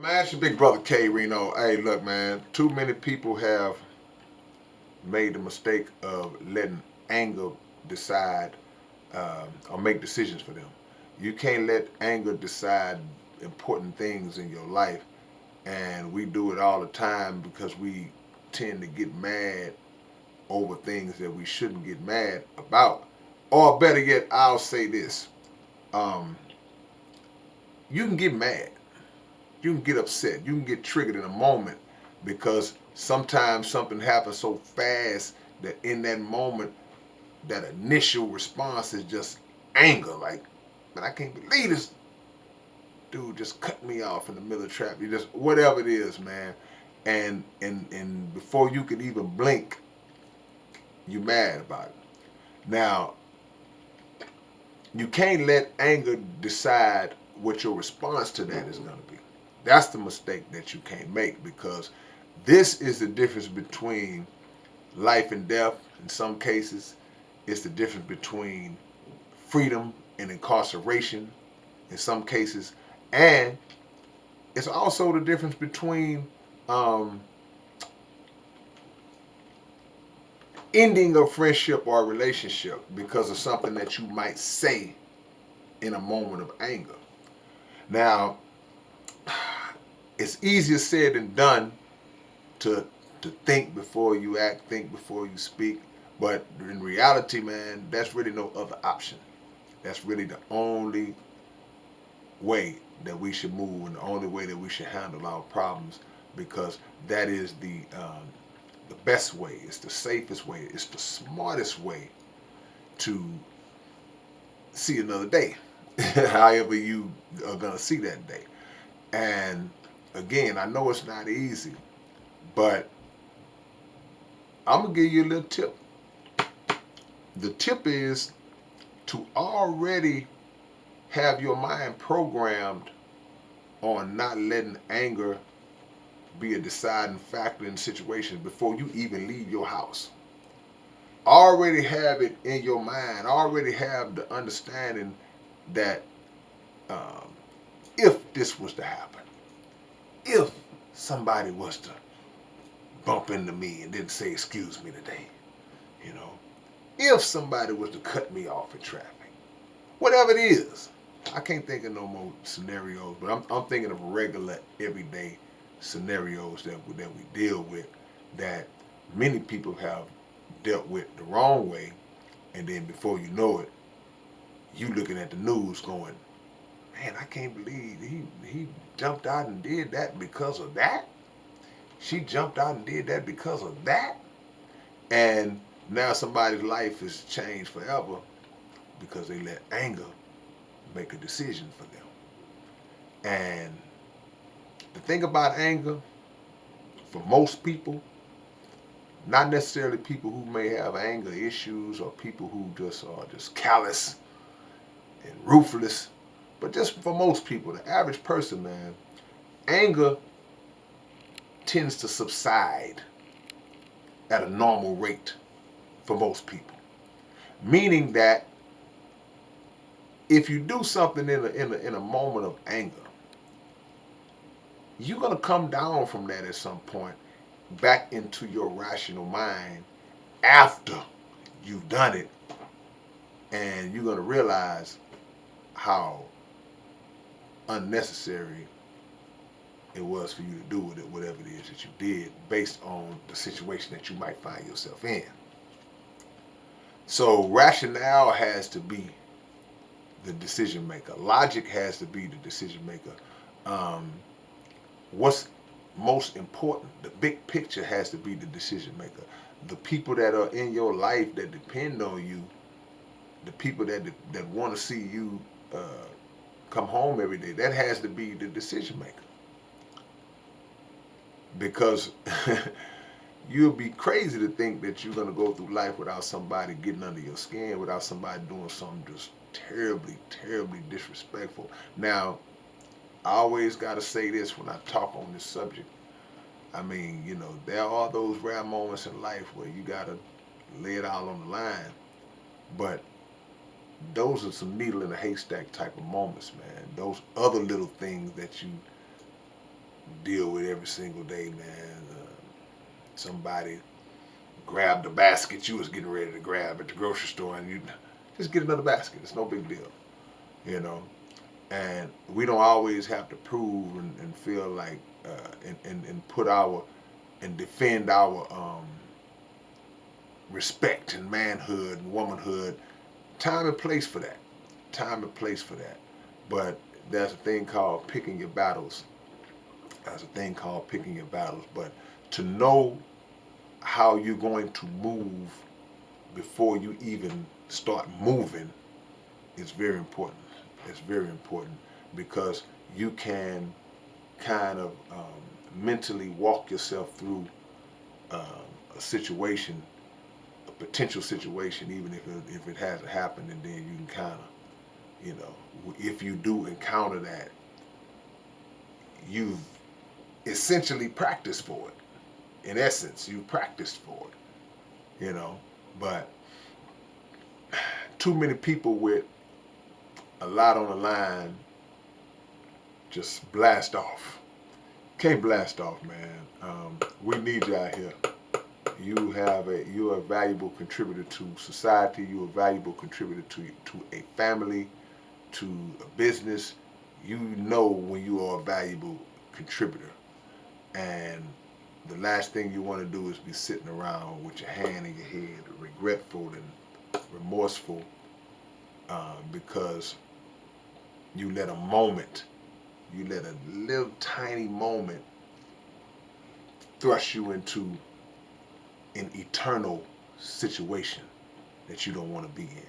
Man, it's your big brother K-Rino. Hey, look, man, too many people have made the mistake of letting anger decide or make decisions for them. You can't let anger decide important things in your life, and we do it all the time because we tend to get mad over things that we shouldn't get mad about. Or better yet, I'll say this: um, you can get mad, you can get upset, you can get triggered in a moment because sometimes something happens so fast that in that moment, that initial response is just anger. Like, man, I can't believe this dude just cut me off in the middle of traffic. You just whatever it is, man. And before you can even blink, you mad about it. Now, you can't let anger decide what your response to that is going to be. That's the mistake that you can't make because this is the difference between life and death in some cases. It's the difference between freedom and incarceration in some cases. And it's also the difference between um, ending a friendship or a relationship because of something that you might say in a moment of anger. Now, it's easier said than done to think before you act, think before you speak. But in reality, man, that's really no other option. That's really the only way that we should move and the only way that we should handle our problems because that is the best way. It's the safest way. It's the smartest way to see another day, however you are gonna see that day. And again, I know it's not easy, but I'm gonna give you a little tip. The tip is to already have your mind programmed on not letting anger be a deciding factor in situations before you even leave your house. Already have it in your mind. Already have the understanding that um, if this was to happen, if somebody was to bump into me and didn't say excuse me today, you know, if somebody was to cut me off in traffic, whatever it is, I can't think of no more scenarios, but I'm thinking of regular, everyday scenarios that we deal with that many people have dealt with the wrong way, and then before you know it, you looking at the news going, man, I can't believe he jumped out and did that because of that. She jumped out and did that because of that, and now somebody's life is changed forever because they let anger make a decision for them. And the thing about anger, for most people, not necessarily people who may have anger issues or people who just are just callous and ruthless, but just for most people, the average person, man, anger tends to subside at a normal rate for most people. Meaning that if you do something in a moment of anger, you're gonna come down from that at some point back into your rational mind after you've done it, and you're gonna realize how unnecessary it was for you to do with it, whatever it is that you did, based on the situation that you might find yourself in. So rationale has to be the decision maker. Logic has to be the decision maker. Um, what's most important, the big picture has to be the decision maker. The people that are in your life that depend on you, the people that want to see you come home every day, that has to be the decision maker. Because you'll be crazy to think that you're going to go through life without somebody getting under your skin, without somebody doing something just terribly, terribly disrespectful. Now, I always got to say this when I talk on this subject. I mean, there are those rare moments in life where you got to lay it all on the line. But those are some needle in a haystack type of moments, man. Those other little things that you deal with every single day, man. Somebody grabbed the basket you was getting ready to grab at the grocery store, and you just get another basket. It's no big deal, you know. And we don't always have to prove and feel like and put our and defend our respect and manhood and womanhood. Time and place for that. Time and place for that. But there's a thing called picking your battles. There's a thing called picking your battles. But to know how you're going to move before you even start moving is very important. It's very important because you can kind of mentally walk yourself through a situation, a potential situation, even if it hasn't happened, and then you can kind of, you know, if you do encounter that, you've essentially practiced for it. In essence, you practiced for it, you know. But too many people with a lot on the line just blast off. Can't blast off, man. We need you out here. You're a valuable contributor to society. You're a valuable contributor to a family, to a business. You know when you are a valuable contributor. And the last thing you want to do is be sitting around with your hand in your head, regretful and remorseful, because you let a little tiny moment thrust you into an eternal situation that you don't want to be in.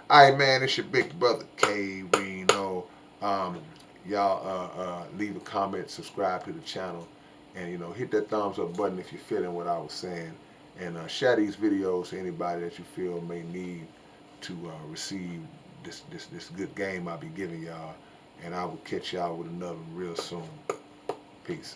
All right, man, it's your big brother, K-Rino. Y'all leave a comment, subscribe to the channel, and, you know, hit that thumbs up button if you're feeling what I was saying. And share these videos to anybody that you feel may need to receive this good game I'll be giving y'all. And I will catch y'all with another real soon. Peace.